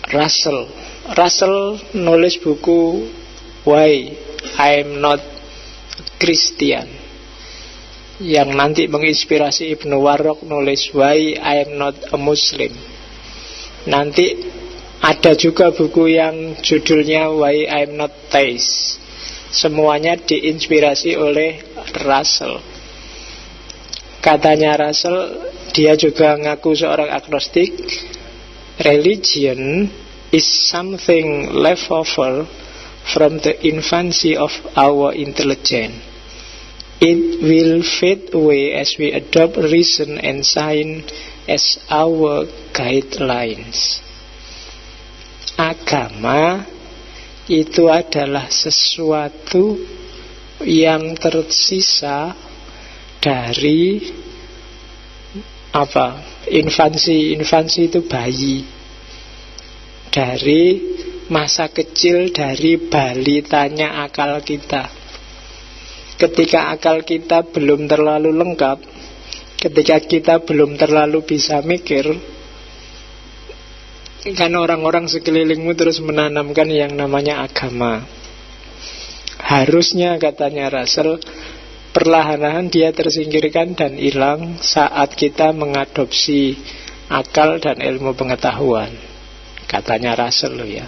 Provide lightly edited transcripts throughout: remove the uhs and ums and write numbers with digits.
Russell nulis buku Why I'm Not Christian, yang nanti menginspirasi Ibnu Warraq nulis Why I'm Not a Muslim. Nanti ada juga buku yang judulnya Why I'm Not Theist. Semuanya diinspirasi oleh Russell. Katanya Russell, dia juga ngaku seorang agnostik. Religion is something left over from the infancy of our intelligence. It will fade away as we adopt reason and science as our guidelines. Agama itu adalah sesuatu yang tersisa dari infansi itu bayi, dari masa kecil, dari balitanya akal kita. Ketika akal kita belum terlalu lengkap, ketika kita belum terlalu bisa mikir, kan orang-orang sekelilingmu terus menanamkan yang namanya agama. Harusnya, katanya Russell, perlahan-lahan dia tersingkirkan dan hilang saat kita mengadopsi akal dan ilmu pengetahuan. Katanya Russell ya.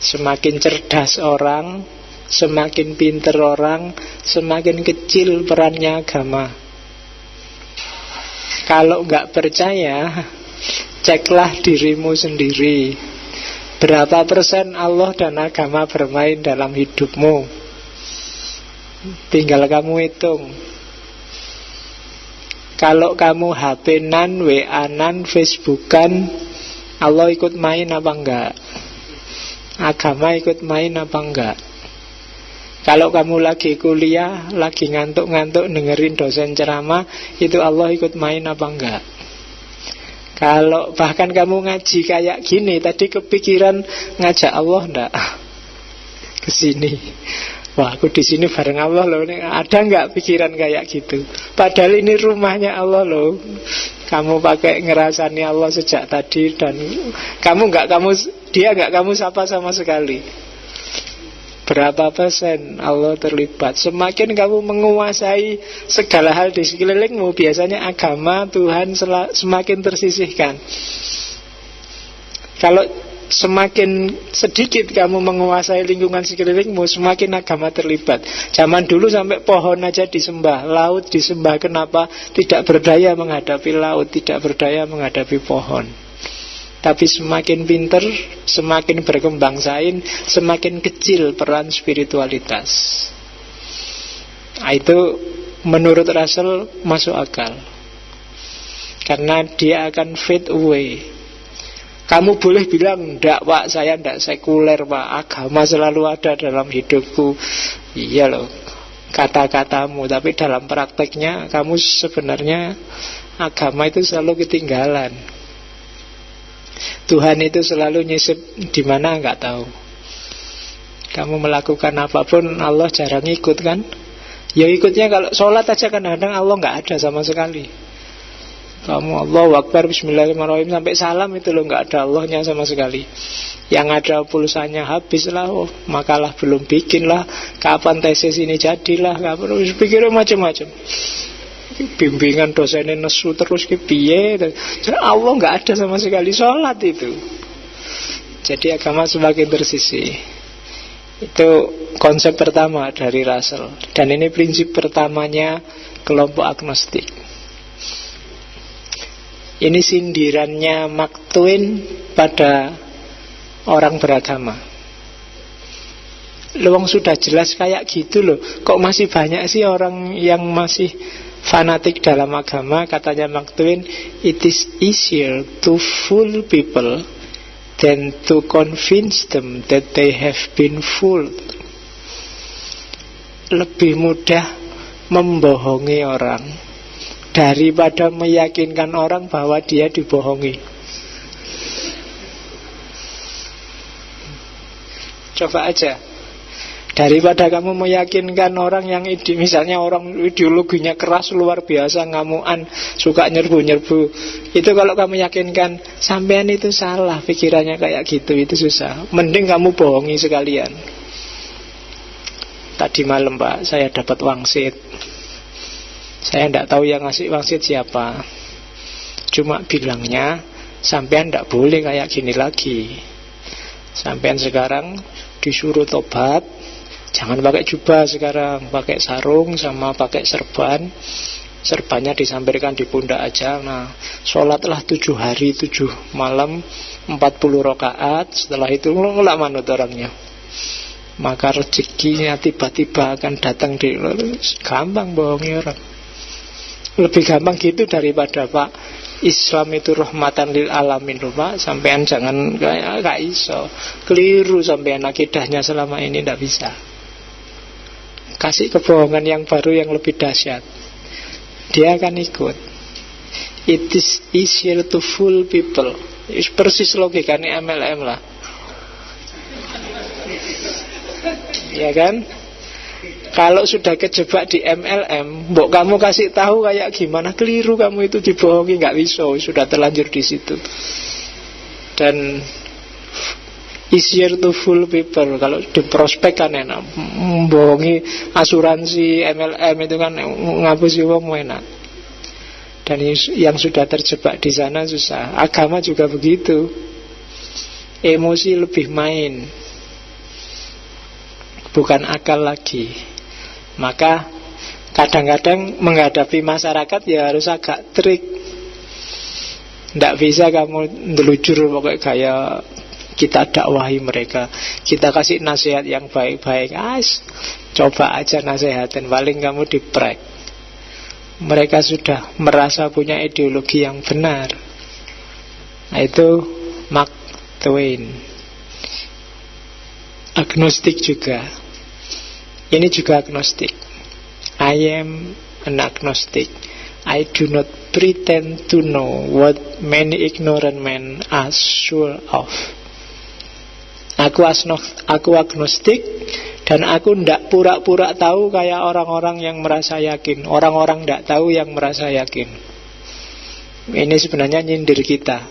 Semakin cerdas orang, semakin pinter orang, semakin kecil perannya agama. Kalau nggak percaya, ceklah dirimu sendiri. Berapa persen Allah dan agama bermain dalam hidupmu? Tinggal kamu hitung. Kalau kamu HP-nan, WA-nan, Facebook-an, Allah ikut main apa enggak? Agama ikut main apa enggak? Kalau kamu lagi kuliah, lagi ngantuk-ngantuk dengerin dosen ceramah, itu Allah ikut main apa enggak? Kalau bahkan kamu ngaji kayak gini, tadi kepikiran ngajak Allah enggak? Kesini. Wah, aku di sini bareng Allah loh. Ada enggak pikiran kayak gitu? Padahal ini rumahnya Allah loh. Kamu pakai ngerasani Allah sejak tadi, dan dia enggak kamu sapa sama sekali. Berapa persen Allah terlibat? Semakin kamu menguasai segala hal di sekelilingmu, biasanya agama Tuhan semakin tersisihkan. Kalau semakin sedikit kamu menguasai lingkungan sekelilingmu, semakin agama terlibat. Zaman dulu sampai pohon aja disembah, laut disembah. Kenapa? Tidak berdaya menghadapi laut, tidak berdaya menghadapi pohon. Tapi semakin pinter, semakin berkembang sains, semakin kecil peran spiritualitas. Nah, itu menurut Russell masuk akal, karena dia akan fade away. Kamu boleh bilang, "Ndak Pak, saya ndak sekuler Pak, agama selalu ada dalam hidupku." Iya loh, kata-katamu, tapi dalam prakteknya kamu sebenarnya agama itu selalu ketinggalan. Tuhan itu selalu nyisip di mana nggak tahu. Kamu melakukan apapun, Allah jarang ikut kan? Ya ikutnya kalau sholat aja kadang-kadang Allah nggak ada sama sekali. Kamu Allahu Akbar, Bismillahirrahmanirrahim sampai salam itu loh, nggak ada Allahnya sama sekali. Yang ada pulsanya habis lah, makalah belum bikin lah, kapan tesis ini jadilah, kapan pikirnya macam-macam. Bimbingan dosennya nesu terus ke piye. Allah nggak ada sama sekali sholat itu. Jadi agama semakin tersisih. Itu konsep pertama dari Russell. Dan ini prinsip pertamanya kelompok agnostik. Ini sindirannya Mark Twain pada orang beragama. Luang sudah jelas kayak gitu loh, kok masih banyak sih orang yang masih fanatik dalam agama. Katanya Mark Twain, "It is easier to fool people than to convince them that they have been fooled." Lebih mudah membohongi orang daripada meyakinkan orang bahwa dia dibohongi. Coba aja. Daripada kamu meyakinkan orang yang misalnya orang ideologinya keras luar biasa, ngamuan, suka nyerbu-nyerbu, itu kalau kamu yakinkan sampean itu salah, pikirannya kayak gitu, itu susah. Mending kamu bohongi sekalian. Tadi malam Pak, saya dapat wangsit. Saya tidak tahu yang ngasih wangsit siapa. Cuma bilangnya, sampean tidak boleh kayak gini lagi. Sampean sekarang disuruh tobat. Jangan pakai jubah sekarang, pakai sarung sama pakai serban. Serbannya disampirkan di pundak aja. Nah, sholatlah 7 hari 7 malam 40 rakaat. Setelah itu ngelak manut orangnya. Maka rezekinya tiba-tiba akan datang di. Gampang bohongi orang. Lebih gampang gitu daripada Pak, Islam itu rahmatan lil alamin loh Pak. Sampean jangan kayak iso. Keliru sampean akidahnya selama ini, tidak bisa. Kasih kebohongan yang baru yang lebih dahsyat, dia akan ikut. It is easier to fool people. Persis logikanya MLM lah. Ya kan? Kalau sudah kejebak di MLM, mbok kamu kasih tahu kayak gimana, keliru kamu itu dibohongi, nggak bisa, sudah terlanjur di situ. Dan easier to fool people. Kalau di prospek kan enak, membohongi asuransi MLM itu kan ngapusi wong enak. Dan yang sudah terjebak di sana susah. Agama juga begitu. Emosi lebih main, bukan akal lagi. Maka kadang-kadang menghadapi masyarakat ya harus agak trik. Tidak bisa kamu ndelujur pokoknya gaya kita dakwahi mereka, kita kasih nasihat yang baik-baik. Coba aja nasihatin, paling kamu diprek. Mereka sudah merasa punya ideologi yang benar. Nah, itu Mark Twain. Agnostik juga. Ini juga agnostik. I am an agnostic. I do not pretend to know what many ignorant men are sure of. Aku agnostik, dan aku tidak pura-pura tahu kayak orang-orang yang merasa yakin. Orang-orang tidak tahu yang merasa yakin. Ini sebenarnya nyindir kita.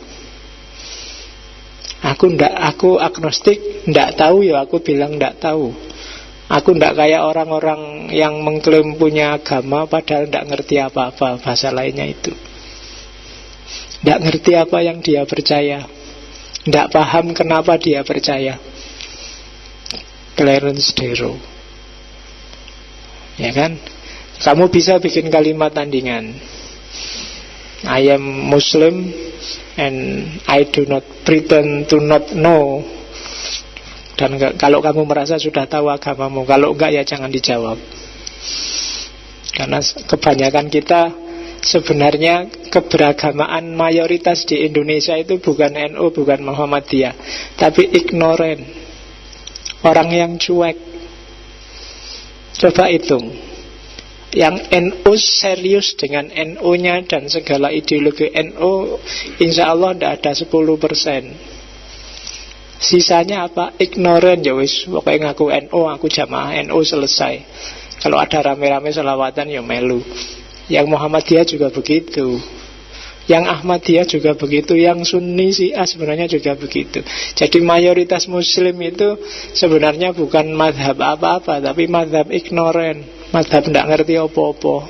Aku agnostik, tidak tahu ya aku bilang tidak tahu. Aku tidak kayak orang-orang yang mengklaim punya agama padahal tidak ngerti apa-apa. Bahasa lainnya itu, tidak ngerti apa yang dia percaya, tidak paham kenapa dia percaya. Clarence Darrow. Ya kan? Kamu bisa bikin kalimat tandingan. I am Muslim and I do not pretend to not know. Dan kalau kamu merasa sudah tahu agamamu, kalau enggak ya jangan dijawab. Karena kebanyakan kita sebenarnya keberagamaan mayoritas di Indonesia itu bukan NU, bukan Muhammadiyah, tapi ignoran. Orang yang cuek. Coba hitung. Yang NU serius dengan NU-nya dan segala ideologi NU, insya Allah tidak ada 10%. Sisanya apa? Ignoran, ya wis, pokoknya ngaku NU, aku jamaah NU, selesai. Kalau ada rame-rame selawatan ya melu. Yang Muhammadiyah juga begitu, yang Ahmadiyah juga begitu, yang Sunni Syiah sebenarnya juga begitu. Jadi mayoritas Muslim itu sebenarnya bukan madhab apa-apa, tapi madhab ignoran, madhab tidak ngerti apa-apa.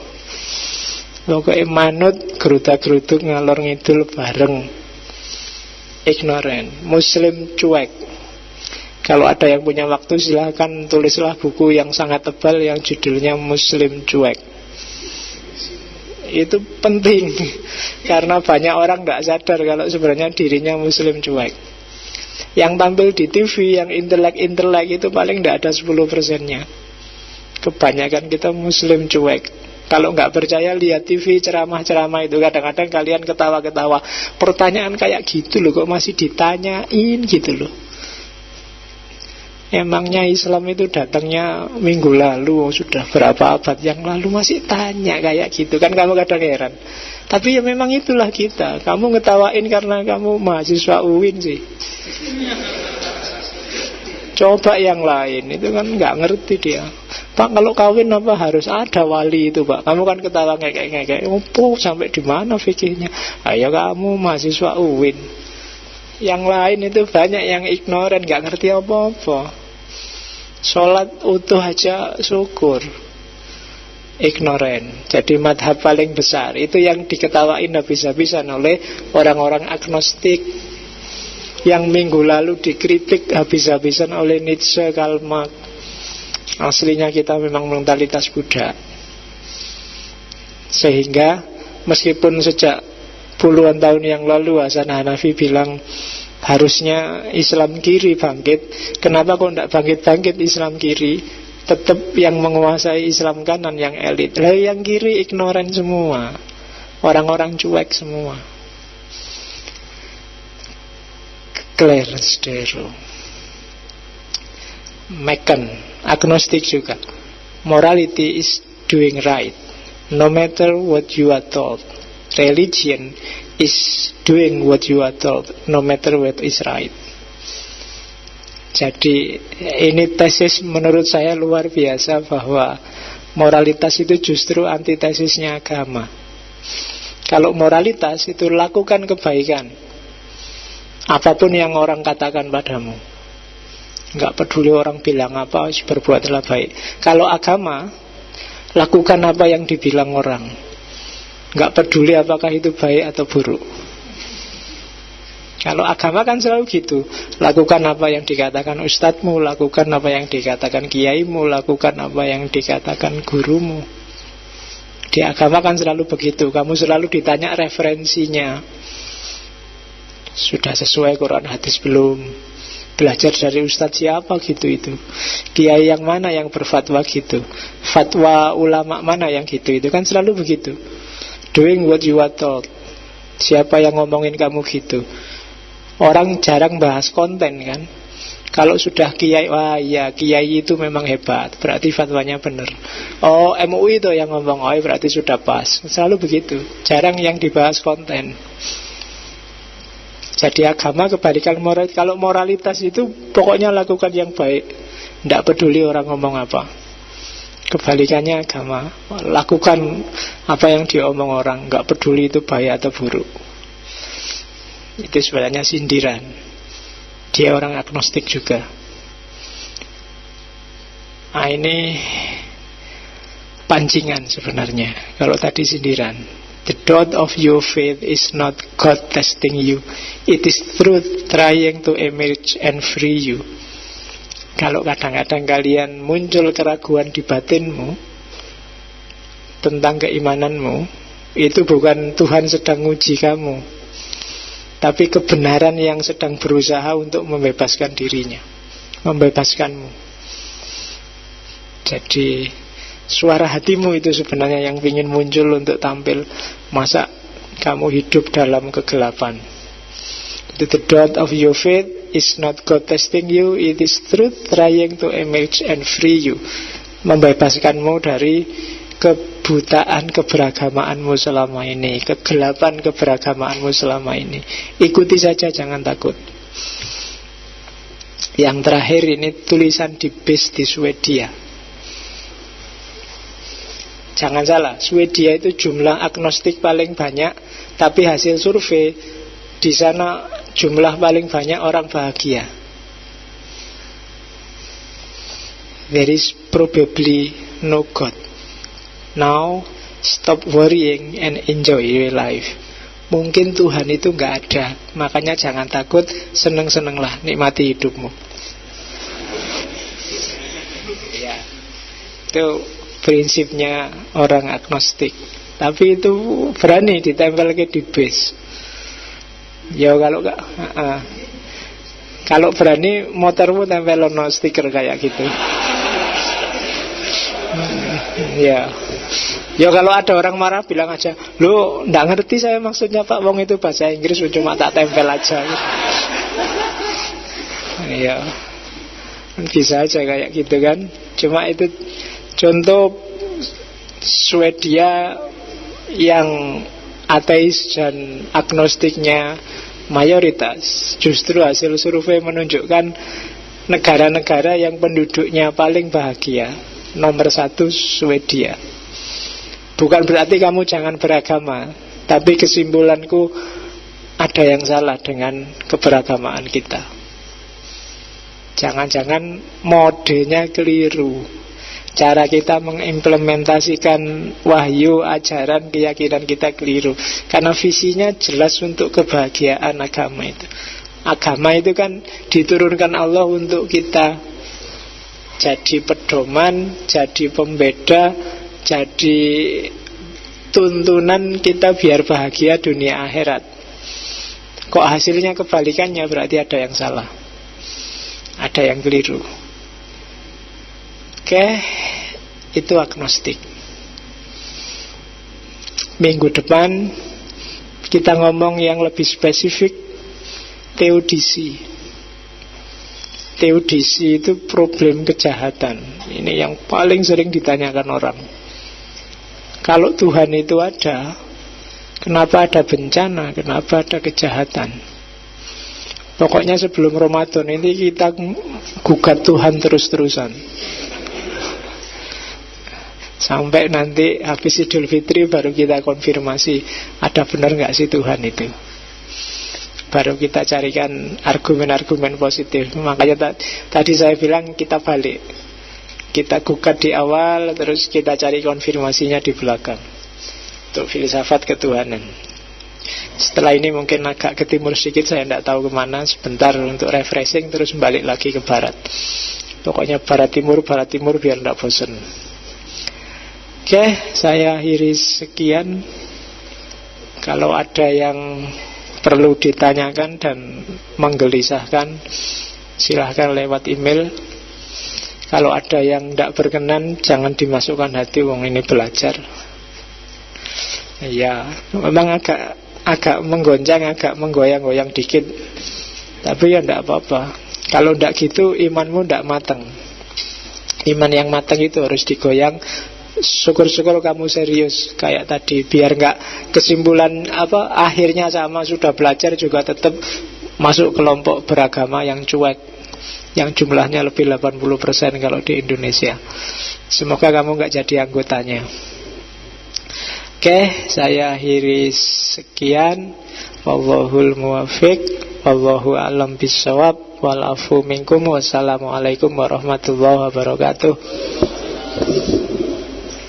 Pokoknya manut geruta-geruduk ngalor ngidul bareng. Ignoran, Muslim cuek. Kalau ada yang punya waktu silahkan tulislah buku yang sangat tebal yang judulnya Muslim Cuek. Itu penting karena banyak orang tidak sadar kalau sebenarnya dirinya Muslim cuek. Yang tampil di TV, yang intelek-intelek itu paling tidak ada 10%-nya. Kebanyakan kita Muslim cuek. Kalau nggak percaya lihat TV ceramah-ceramah itu, kadang-kadang kalian ketawa-ketawa. Pertanyaan kayak gitu loh kok masih ditanyain gitu loh. Emangnya Islam itu datangnya minggu lalu, sudah berapa abad yang lalu masih tanya kayak gitu kan, kamu kadang heran. Tapi ya memang itulah kita. Kamu ngetawain karena kamu mahasiswa UIN sih. Coba yang lain, itu kan nggak ngerti dia. Pak, kalau kawin apa harus ada wali itu, Pak? Kamu kan ketawa ngekek-ngekek. Oh, sampai di mana fikihnya? Ayo kamu mahasiswa UIN. Yang lain itu banyak yang ignoran, nggak ngerti apa-apa. Sholat utuh aja syukur, ignoran. Jadi madhab paling besar itu yang diketawain habis-habisan oleh orang-orang agnostik, yang minggu lalu dikritik habis-habisan oleh Nietzsche, Karl Marx. Aslinya kita memang mentalitas Buddha. Sehingga meskipun sejak puluhan tahun yang lalu Hasan Hanafi bilang harusnya Islam kiri bangkit, kenapa kok tidak bangkit-bangkit Islam kiri? Tetap yang menguasai Islam kanan yang elit. Lah yang kiri ignoran semua, orang-orang cuek semua. Claire Stero, Mekan, agnostik juga. Morality is doing right, no matter what you are told. Religion is doing what you are told, no matter what is right. Jadi ini tesis menurut saya luar biasa, bahwa moralitas itu justru antitesisnya agama. Kalau moralitas itu lakukan kebaikan, apapun yang orang katakan padamu, nggak peduli orang bilang apa, berbuatlah baik. Kalau agama, lakukan apa yang dibilang orang, nggak peduli apakah itu baik atau buruk. Kalau agama kan selalu gitu, lakukan apa yang dikatakan ustadzmu, lakukan apa yang dikatakan kiaimu, lakukan apa yang dikatakan gurumu. Di agama kan selalu begitu, kamu selalu ditanya referensinya. Sudah sesuai Quran hadis belum? Belajar dari ustadz siapa gitu itu? Kiai yang mana yang berfatwa gitu? Fatwa ulama mana yang gitu? Itu kan selalu begitu. Doing what you are told. Siapa yang ngomongin kamu gitu? Orang jarang bahas konten kan. Kalau sudah kiai, wah iya kiai itu memang hebat, berarti fatwanya benar. Oh MUI itu yang ngomong, oh berarti sudah pas. Selalu begitu, jarang yang dibahas konten. Jadi agama kebalikan moral. Kalau moralitas itu pokoknya lakukan yang baik, tidak peduli orang ngomong apa. Kebalikannya agama, lakukan apa yang diomong orang, nggak peduli itu baik atau buruk. Itu sebenarnya sindiran. Dia orang agnostik juga. Nah ini pancingan sebenarnya. Kalau tadi sindiran, the dot of your faith is not God testing you, it is truth trying to emerge and free you. Kalau kadang-kadang kalian muncul keraguan di batinmu tentang keimananmu, itu bukan Tuhan sedang uji kamu, tapi kebenaran yang sedang berusaha untuk membebaskan dirinya, membebaskanmu. Jadi suara hatimu itu sebenarnya yang ingin muncul untuk tampil. Masa kamu hidup dalam kegelapan? The dot of your faith is not God testing you, it is truth trying to emerge and free you. Membebaskanmu dari kebutaan keberagamaanmu selama ini, kegelapan keberagamaanmu selama ini. Ikuti saja, jangan takut. Yang terakhir ini tulisan di base di Swedia. Jangan salah, Swedia itu jumlah agnostik paling banyak, tapi hasil survei di sana jumlah paling banyak orang bahagia. There is probably no God. Now stop worrying and enjoy your life. Mungkin Tuhan itu nggak ada, makanya jangan takut, seneng-senenglah, nikmati hidupmu. Ya, itu prinsipnya orang agnostik. Tapi itu berani ditempel ke di base. Ya kalau berani motormu tempel no stiker kayak gitu. Ya kalau ada orang marah bilang aja, lo nggak ngerti saya maksudnya Pak, wong itu bahasa Inggris cuma tak tempel aja. Ya bisa aja kayak gitu kan. Cuma itu contoh Swedia yang ateis dan agnostiknya mayoritas. Justru hasil survei menunjukkan negara-negara yang penduduknya paling bahagia. Nomor 1 Swedia. Bukan berarti kamu jangan beragama, tapi kesimpulanku ada yang salah dengan keberagamaan kita. Jangan-jangan modenya keliru, cara kita mengimplementasikan wahyu, ajaran, keyakinan kita keliru. Karena visinya jelas untuk kebahagiaan agama itu. Agama itu kan diturunkan Allah untuk kita jadi pedoman, jadi pembeda, jadi tuntunan kita biar bahagia dunia akhirat. Kok hasilnya kebalikannya, berarti ada yang salah, ada yang keliru. Oke, itu agnostik. Minggu depan kita ngomong yang lebih spesifik, teodisi. Teodisi itu problem kejahatan. Ini yang paling sering ditanyakan orang. Kalau Tuhan itu ada, kenapa ada bencana? Kenapa ada kejahatan? Pokoknya sebelum Ramadan ini kita gugat Tuhan terus-terusan. Sampai nanti habis Idul Fitri baru kita konfirmasi, ada benar gak sih Tuhan itu? Baru kita carikan argumen-argumen positif. Makanya tadi saya bilang kita balik. Kita gugat di awal, terus kita cari konfirmasinya di belakang. Untuk filsafat ketuhanan. Setelah ini mungkin agak ke timur sedikit, saya tidak tahu kemana. Sebentar untuk refreshing, terus balik lagi ke barat. Pokoknya barat timur biar tidak bosan. Oke, saya akhiri sekian. Kalau ada yang perlu ditanyakan dan menggelisahkan, silahkan lewat email. Kalau ada yang tidak berkenan, jangan dimasukkan hati, wong ini belajar. Ya, memang agak menggoncang, agak menggoyang-goyang dikit, tapi ya tidak apa-apa. Kalau tidak gitu, imanmu tidak matang. Iman yang matang itu harus digoyang. Syukur-syukur kamu serius kayak tadi, biar nggak kesimpulan akhirnya sama, sudah belajar juga tetap masuk kelompok beragama yang cuek, yang jumlahnya lebih 80% kalau di Indonesia. Semoga kamu nggak jadi anggotanya. Oke, saya akhiri sekian. Wallahul muwaffiq, wallahu a'lam bishawab, wal afu minkum, wassalamualaikum warahmatullahi wabarakatuh.